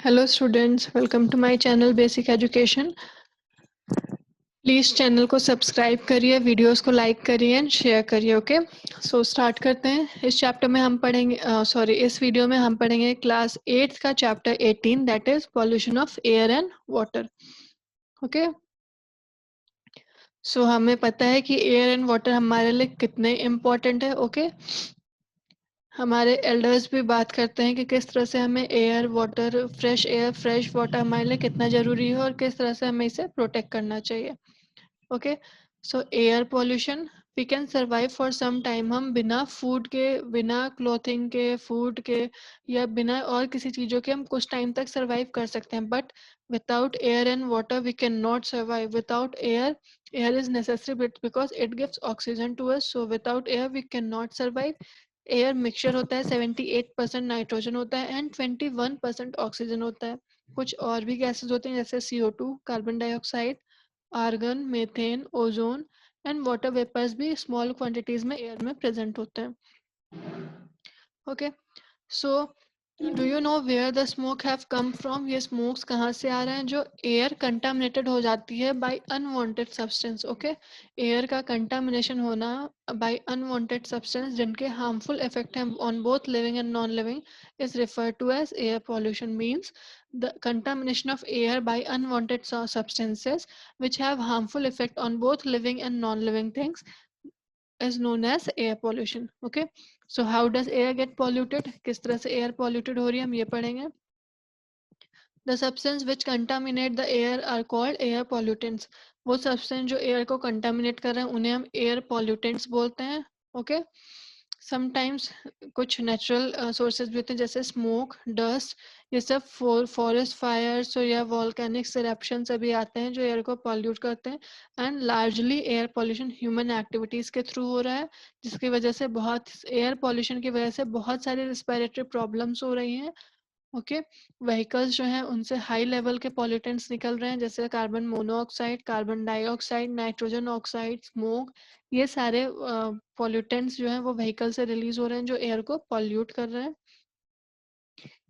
Hello students, welcome to my channel Basic Education. Please channel को subscribe करिए, videos को like करिए and share करिए. ओके, सो स्टार्ट करते हैं. इस चैप्टर में हम पढ़ेंगे इस वीडियो में हम पढ़ेंगे क्लास 8th का chapter 18 that is pollution of air and water. Okay, so हमें पता है कि एयर एंड वाटर हमारे लिए कितने इम्पोर्टेंट है. ओके, हमारे एल्डर्स भी बात करते हैं कि किस तरह से हमें एयर फ्रेश वाटर हमारे लिए कितना ज़रूरी है और किस तरह से हमें इसे प्रोटेक्ट करना चाहिए. Okay, so air pollution we can survive for some time. हम बिना फूड के, बिना क्लोथिंग के, फूड के या बिना और किसी चीज़ों के हम कुछ टाइम तक सर्वाइव कर सकते हैं. But without air and water we can not survive. Without air, air is necessary because it gives oxygen to us. So without air we can not survive. Air mixture होता है, 78% nitrogen होता है and 21% oxygen होता है. कुछ और भी gases होते हैं जैसे CO2, carbon dioxide, argon, methane, ozone and water vapours भी स्मॉल क्वांटिटीज में एयर में प्रेजेंट होते हैं. Okay, so do you know where the smoke have come from. ये स्मोक्स कहाँ से आ रहे हैं? जो एयर कंटामिनेटेड हो जाती है by unwanted substance. Okay, air का कंटामिनेशन होना बाय अनवांटेड सब्सटेंस जिनके हार्मफुल इफेक्ट हैं on both living and non living is referred to as air pollution. Means the contamination of air by unwanted substances which have harmful effect on both living and non-living things is known as air pollution. Okay, so how does air get polluted? किस तरह से air polluted हो रही है हम ये पढ़ेंगे. The substance which contaminate the air are called air pollutants. वो substance जो air को contaminate कर रहे हैं उन्हें हम air pollutants बोलते हैं. Okay, समटाइम्स कुछ नेचुरल सोर्सेज भी होते हैं जैसे स्मोक, डस्ट, ये सब फॉरेस्ट फायर्स या वॉल्केनिक इरप्शन से भी आते हैं जो एयर को पॉल्यूट करते हैं. And largely air pollution human activities के थ्रू हो रहा है जिसकी वजह से बहुत एयर पॉल्यूशन की वजह से बहुत सारी रिस्पिरेटरी प्रॉब्लम्स हो रही हैं. ओके, व्हीकल्स जो हैं उनसे हाई लेवल के पॉल्यूटेंट्स निकल रहे हैं जैसे carbon monoxide, carbon dioxide, nitrogen oxide, smoke. ये सारे पॉल्यूटेंट्स जो हैं वो व्हीकल से रिलीज हो रहे हैं जो एयर को पॉल्यूट कर रहे हैं.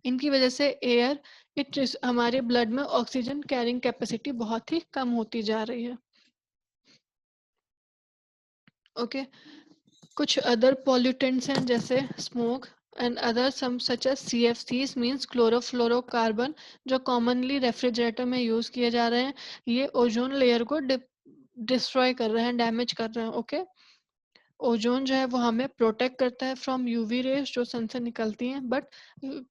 इनकी वजह से एयर हमारे ब्लड में ऑक्सीजन कैरिंग कैपेसिटी बहुत ही कम होती जा रही है. ओके, कुछ अदर पॉल्यूटेंट्स हैं जैसे smoke and other some such as CFCs means chlorofluorocarbon जो कॉमनली रेफ्रिजरेटर में यूज किए जा रहे हैं. ये ओजोन लेयर को डिस्ट्रॉय कर रहे हैं, डैमेज कर रहे हैं. ओके, ओजोन जो है वो हमें प्रोटेक्ट करता है फ्रॉम UV रेज जो सन से निकलती हैं. बट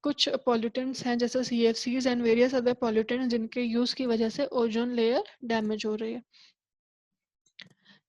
कुछ पॉल्यूटेंट्स हैं जैसे CFCs and various other pollutants जिनके यूज की वजह से ओजोन लेयर डैमेज हो रही है.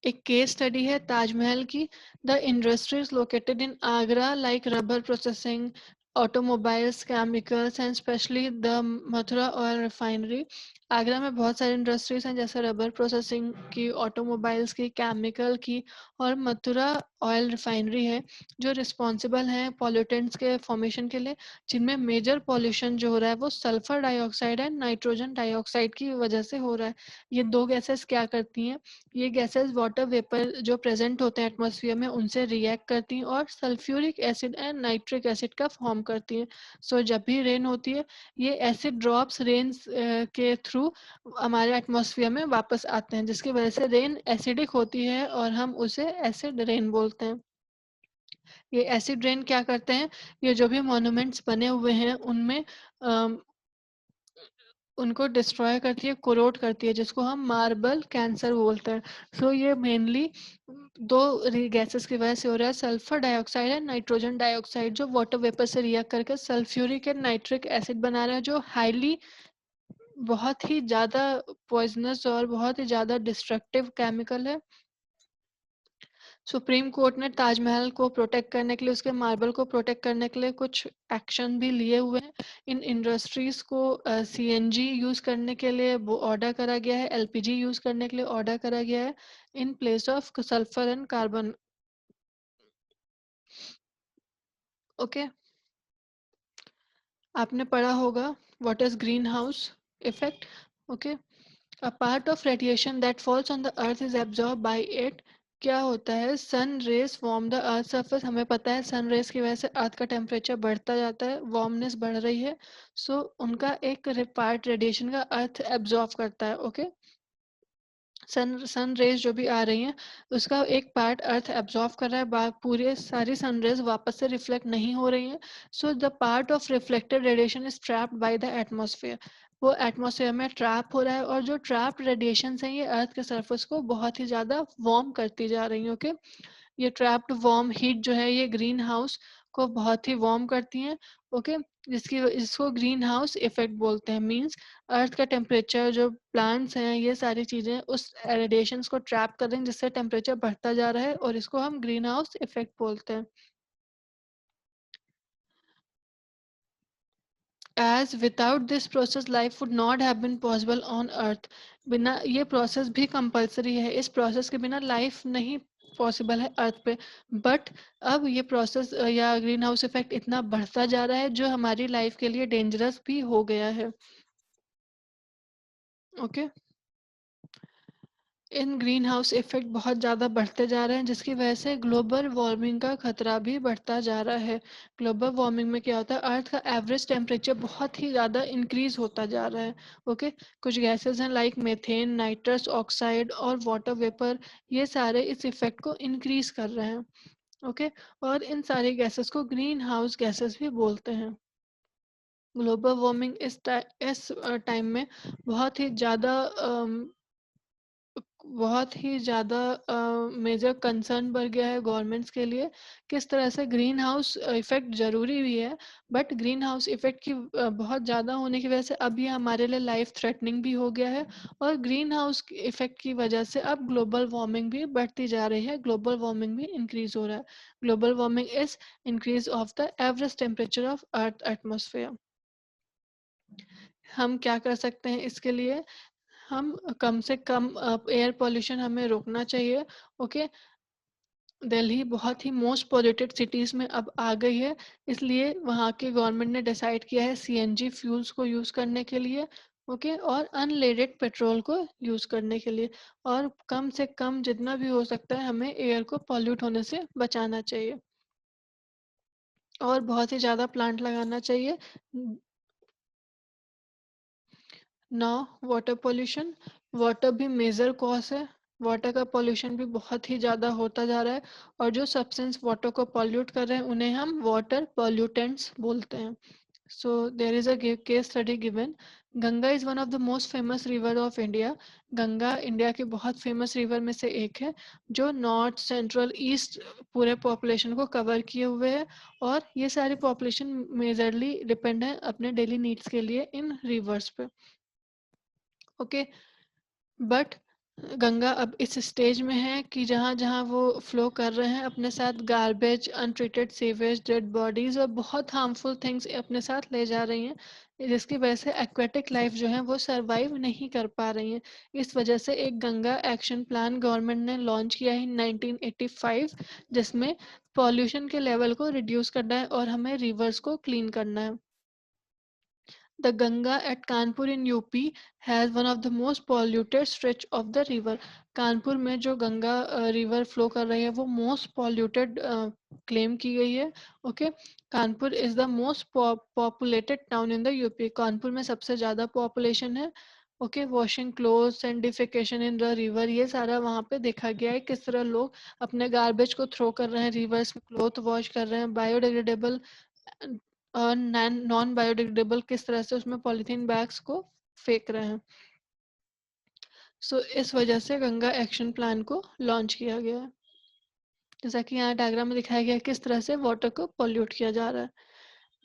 एक केस स्टडी है ताजमहल की. The industries located in Agra like rubber processing, automobiles, chemicals and specially the Mathura oil refinery. Agra में बहुत सारी इंडस्ट्रीज हैं जैसे रबर प्रोसेसिंग की, ऑटोमोबाइल्स की, केमिकल की और मथुरा ऑयल रिफाइनरी है जो रिस्पॉन्सिबल हैं पॉल्यूटेंट्स के फॉर्मेशन के लिए, जिनमें मेजर पॉल्यूशन जो हो रहा है वो sulphur dioxide and nitrogen dioxide की वजह से हो रहा है. ये दो गैसेस क्या करती हैं? ये गैसेस वाटर वेपर जो प्रेजेंट होते हैं एटमॉस्फेयर में उनसे रिएक्ट करती हैं और sulphuric acid and nitric acid का फॉर्म करती हैं. सो जब भी रेन होती है ये एसिड ड्रॉप्स रेन के थ्रू हमारे एटमॉस्फेयर में वापस आते हैं जिसकी वजह से रेन एसिडिक होती है और हम उसे एसिड रेन बोलते हैं. ये एसिड रेन क्या करते हैं? ये जो भी मॉन्यूमेंट्स बने हुए हैं उनमें अम, उनको डिस्ट्रॉय करती है, कोरोड करती है जिसको हम मार्बल कैंसर बोलते हैं. सो ये मेनली दो गैसेस की वजह से हो रहा है, sulphur dioxide and nitrogen dioxide जो वाटर वेपर से रिएक्ट करके सल्फ्यूरिक एंड नाइट्रिक एसिड बना रहा है जो हाईली बहुत ही ज़्यादा पॉइजनस और बहुत ही ज़्यादा डिस्ट्रक्टिव केमिकल है. सुप्रीम कोर्ट ने ताजमहल को प्रोटेक्ट करने के लिए, उसके मार्बल को प्रोटेक्ट करने के लिए कुछ एक्शन भी लिए हुए हैं. इन इंडस्ट्रीज को CNG यूज करने के लिए वो ऑर्डर करा गया है, LPG यूज करने के लिए ऑर्डर करा गया है in place of sulphur and carbon. Okay, आपने पढ़ा होगा what is green house effect. Okay, a part of radiation that falls on the earth is absorbed by it क्या होता है, sun rays warm the earth surface, हमें पता है sun raise की वजह से अर्थ का टेम्परेचर बढ़ता जाता है, वार्मनेस बढ़ रही है। सो उनका एक पार्ट रेडिएशन का अर्थ एब्जॉर्ब करता है। ओके, सन सन रेज जो भी आ रही हैं उसका एक पार्ट अर्थ एब्जॉर्ब कर रहा है, पूरे सारी सन रेज वापस से रिफ्लेक्ट नहीं हो रही हैं। So the part of reflected radiation is trapped by the atmosphere, वो एटमॉस्फेयर में ट्रैप हो रहा है, और जो ट्रैप्ड रेडिएशन है ये अर्थ के सरफेस को बहुत ही ज़्यादा वार्म करती जा रही है। ओके, ये ट्रैप्ड वार्म हीट जो है ये ग्रीन हाउस को बहुत ही वार्म करती हैं। ओके, इसको ग्रीन हाउस इफेक्ट बोलते हैं। मींस अर्थ का टेम्परेचर, जो प्लांट्स हैं, ये सारी चीजें उस रेडिएशंस को ट्रैप कर रही हैं जिससे टेम्परेचर बढ़ता जा रहा है, और इसको हम ग्रीन हाउस इफेक्ट बोलते हैं। As without this process life would not have been possible on earth, बिना ये प्रोसेस भी कंपलसरी है, इस प्रोसेस के बिना लाइफ नहीं पॉसिबल है अर्थ पे। बट अब ये प्रोसेस या ग्रीन हाउस इफेक्ट इतना बढ़ता जा रहा है जो हमारी लाइफ के लिए डेंजरस भी हो गया है। Okay okay? इन ग्रीन हाउस इफेक्ट बहुत ज़्यादा बढ़ते जा रहे हैं जिसकी वजह से ग्लोबल वार्मिंग का खतरा भी बढ़ता जा रहा है। ग्लोबल वार्मिंग में क्या होता है, अर्थ का एवरेज टेम्परेचर बहुत ही ज़्यादा इंक्रीज होता जा रहा है। ओके, कुछ गैसेस हैं लाइक मीथेन, नाइट्रस ऑक्साइड और वाटर वेपर, ये सारे इस इफेक्ट को इंक्रीज कर रहे हैं। ओके, और इन सारी गैसेस को ग्रीन हाउस गैसेस भी बोलते हैं। ग्लोबल वार्मिंग इस टाइम में बहुत ही ज़्यादा बहुत ही ज़्यादा मेजर कंसर्न बढ़ गया है गवर्नमेंट्स के लिए। किस तरह से ग्रीन हाउस इफेक्ट ज़रूरी भी है, बट ग्रीन हाउस इफेक्ट की बहुत ज़्यादा होने की वजह से अब ये हमारे लिए लाइफ थ्रेटनिंग भी हो गया है, और ग्रीन हाउस इफेक्ट की वजह से अब ग्लोबल वार्मिंग भी बढ़ती जा रही है, ग्लोबल वार्मिंग भी इंक्रीज हो रहा है। Global warming is increase of the average temperature of earth atmosphere. हम क्या कर सकते हैं इसके लिए, हम कम से कम एयर पोल्यूशन हमें रोकना चाहिए। ओके, दिल्ली बहुत ही मोस्ट पॉल्यूटेड सिटीज में अब आ गई है, इसलिए वहाँ की गवर्नमेंट ने डिसाइड किया है सीएनजी फ्यूल्स को यूज करने के लिए। ओके, और अनलेडेड पेट्रोल को यूज करने के लिए, और कम से कम जितना भी हो सकता है हमें एयर को पॉल्यूट होने से बचाना चाहिए, और बहुत ही ज्यादा प्लांट लगाना चाहिए। ना, वाटर पोल्यूशन, वाटर भी मेजर कॉज है। वाटर का पोल्यूशन भी बहुत ही ज़्यादा होता जा रहा है, और जो सब्सटेंस वाटर को पॉल्यूट कर रहे हैं उन्हें हम वाटर पॉल्यूटेंट्स बोलते हैं। So there is a case study given, Ganga is one of the most famous river of India. Ganga India के बहुत फेमस रिवर में से एक है, जो नॉर्थ सेंट्रल ईस्ट पूरे पॉपुलेशन को कवर किए हुए है, और ये सारी पॉपुलेशन मेजरली डिपेंड है अपने डेली नीड्स के लिए इन रिवर्स पे। ओके, बट गंगा अब इस स्टेज में है कि जहाँ जहाँ वो फ्लो कर रहे हैं अपने साथ garbage, untreated sewage, dead bodies और बहुत हार्मफुल थिंग्स अपने साथ ले जा रही हैं, जिसकी वजह से एक्वेटिक लाइफ जो है वो सरवाइव नहीं कर पा रही है। इस वजह से एक गंगा एक्शन प्लान गवर्नमेंट ने लॉन्च किया है 1985, जिसमें पॉल्यूशन के लेवल को रिड्यूस करना है और हमें रिवर्स को क्लीन करना है। The Ganga at Kanpur in UP has one of the most polluted stretch of the river. Kanpur में जो गंगा रिवर फ्लो कर रही है वो मोस्ट पॉल्यूटेड क्लेम की गई है। Okay, Kanpur is the most populated town in the UP, Kanpur में सबसे ज़्यादा पॉपुलेशन है। Okay, washing clothes and defecation in the river, ये सारा वहाँ पे देखा गया है किस तरह लोग अपने गार्बेज को थ्रो कर रहे हैं रिवर्स में, क्लोथ वॉश कर रहे हैं, बायोडिग्रेडेबल और नॉन बायोडिग्रेडेबल किस तरह से उसमें पॉलीथीन बैग्स को फेंक रहे हैं। सो इस वजह से गंगा एक्शन प्लान को लॉन्च किया गया है। जैसा कि यहाँ डायग्राम में दिखाया गया है किस तरह से वाटर को पॉल्यूट किया जा रहा है।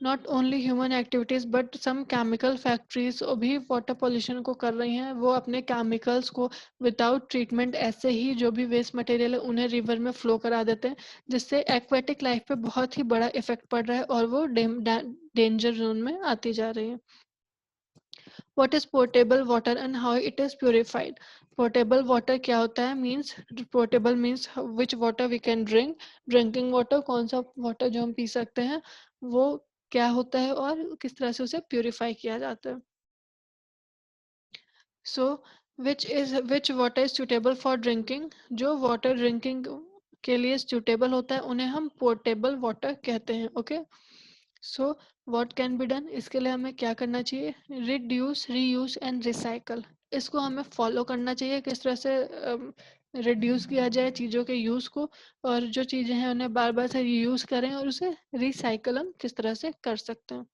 Not only human activities but some chemical factories भी वाटर पॉल्यूशन को कर रही हैं, वो अपने केमिकल्स को विदाउट ट्रीटमेंट ऐसे ही जो भी वेस्ट मटेरियल है उन्हें रिवर में फ्लो करा देते हैं, जिससे एक्वेटिक लाइफ पे बहुत ही बड़ा इफेक्ट पड़ रहा है और वो डेंजर जोन में आती जा रही है। What is potable water and how it is purified? Potable water क्या होता है? Means potable means which water we can drink. Drinking water कौन सा water जो हम पी सकते हैं, वो क्या होता है और किस तरह से उसे प्यूरिफाई किया जाता है। So which water is suitable for drinking, जो वाटर ड्रिंकिंग के लिए सुटेबल होता है उन्हें हम पोर्टेबल वाटर कहते हैं। Okay, so what can be done, इसके लिए हमें क्या करना चाहिए, रिड्यूस रीयूज एंड रिसाइकल। इसको हमें फॉलो करना चाहिए, किस तरह से रिड्यूस किया जाए चीज़ों के यूज़ को, और जो चीज़ें हैं उन्हें बार बार से रीयूज़ करें, और उसे रिसाइकल हम किस तरह से कर सकते हैं।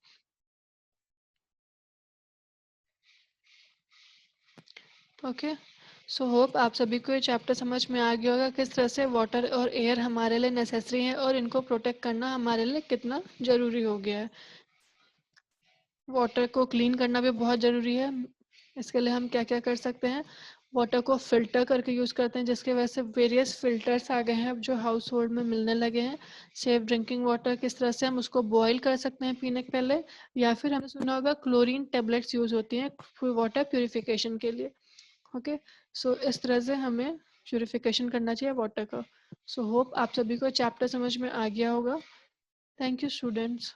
ओके, सो होप आप सभी को ये चैप्टर समझ में आ गया होगा, किस तरह से वाटर और एयर हमारे लिए नेसेसरी है और इनको प्रोटेक्ट करना हमारे लिए कितना ज़रूरी हो गया है। वाटर को क्लीन करना भी बहुत ज़रूरी है। इसके लिए हम क्या क्या कर सकते हैं, वाटर को फिल्टर करके यूज़ करते हैं, जिसकी वजह से वेरियस फिल्टर्स आ गए हैं अब जो हाउस होल्ड में मिलने लगे हैं। सेफ ड्रिंकिंग वाटर, किस तरह से हम उसको बॉईल कर सकते हैं पीने के पहले, या फिर हमने सुना होगा क्लोरीन टेबलेट्स यूज़ होती हैं वाटर प्योरीफिकेशन के लिए। ओके, सो इस तरह से हमें प्योरीफिकेशन करना चाहिए वाटर का। सो होप आप सभी को चैप्टर समझ में आ गया होगा। Thank you students.